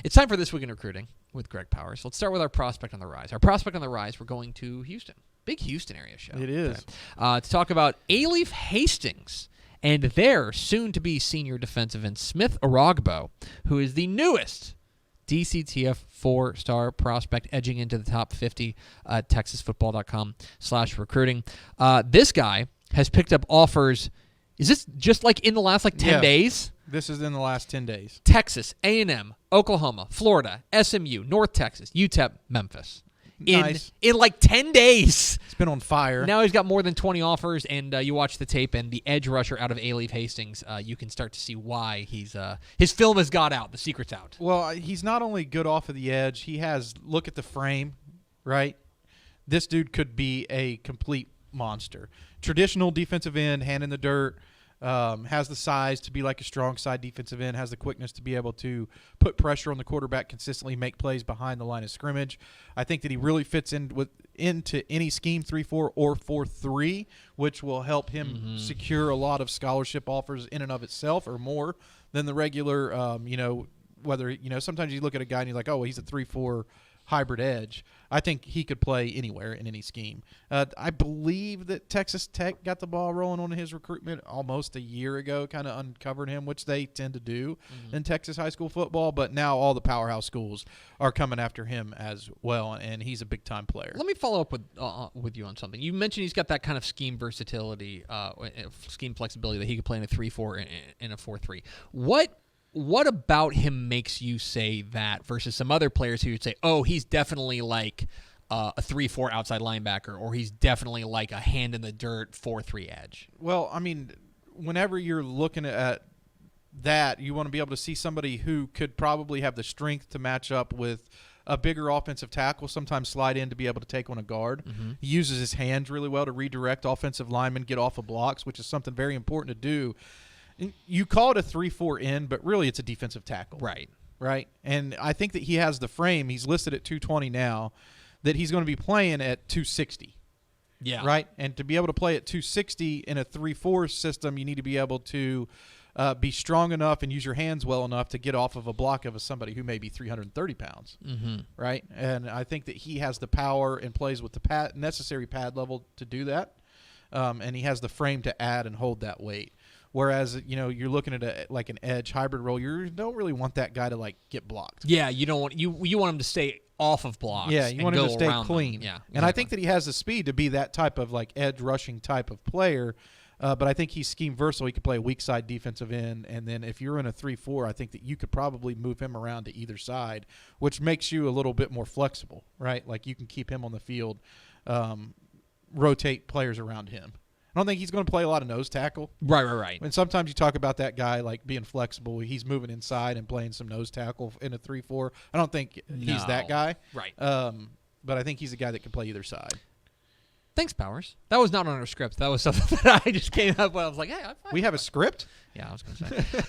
It's time for This Week in Recruiting with Greg Powers. Let's start with our prospect on the rise. Our prospect on the rise, we're going to Houston. Big Houston area show. It is. To talk about Alief Hastings and their soon-to-be senior defensive end, Smith Orogbo, who is the newest DCTF 4-star prospect, edging into the top 50 at texasfootball.com/recruiting. This guy has picked up offers. Is this just like in the last 10 days? This is in the last 10 days. Texas, A&M, Oklahoma, Florida, SMU, North Texas, UTEP, Memphis. Nice. In 10 days. It's been on fire. Now he's got more than 20 offers, and you watch the tape, and the edge rusher out of Alief Hastings, you can start to see why his film has got out. The secret's out. Well, he's not only good off of the edge. He has – look at the frame, right? This dude could be a complete monster. Traditional defensive end, hand in the dirt, has the size to be like a strong side defensive end, has the quickness to be able to put pressure on the quarterback consistently, make plays behind the line of scrimmage. I think that he really fits into any scheme, 3-4 or 4-3, which will help him secure a lot of scholarship offers in and of itself, or more than the regular, sometimes you look at a guy and you're like, oh, well, he's a 3-4 hybrid edge. I think he could play anywhere in any scheme. I believe that Texas Tech got the ball rolling on his recruitment almost a year ago, kind of uncovered him, which they tend to do in Texas high school football. But now all the powerhouse schools are coming after him as well, and he's a big-time player. Let me follow up with you on something. You mentioned he's got that kind of scheme versatility, scheme flexibility that he could play in a 3-4 and a 4-3. What about him makes you say that versus some other players who would say, oh, he's definitely like a 3-4 outside linebacker, or he's definitely like a hand-in-the-dirt 4-3 edge? Well, I mean, whenever you're looking at that, you want to be able to see somebody who could probably have the strength to match up with a bigger offensive tackle, sometimes slide in to be able to take on a guard. He uses his hands really well to redirect offensive linemen, get off of blocks, which is something very important to do. You call it a 3-4 end, but really it's a defensive tackle. Right? And I think that he has the frame. He's listed at 220 now, that he's going to be playing at 260. Yeah. Right? And to be able to play at 260 in a 3-4 system, you need to be able to be strong enough and use your hands well enough to get off of a block of somebody who may be 330 pounds. Right? And I think that he has the power and plays with the necessary pad level to do that. And he has the frame to add and hold that weight. Whereas, you're looking at an edge hybrid role, you don't really want that guy to get blocked. Yeah, you don't want you want him to stay off of blocks. Yeah, you want him to stay clean. Yeah, exactly. And I think that he has the speed to be that type of edge rushing type of player. But I think he's scheme versatile. He could play a weak side defensive end, and then if you're in a 3-4, I think that you could probably move him around to either side, which makes you a little bit more flexible, right? Like you can keep him on the field, rotate players around him. I don't think he's going to play a lot of nose tackle. Right. And sometimes you talk about that guy being flexible. He's moving inside and playing some nose tackle in a 3-4. I don't think he's that guy. Right. But I think he's a guy that can play either side. Thanks, Powers. That was not on our script. That was something that I just came up with. I was like, hey, we have a script? Yeah, I was going to say.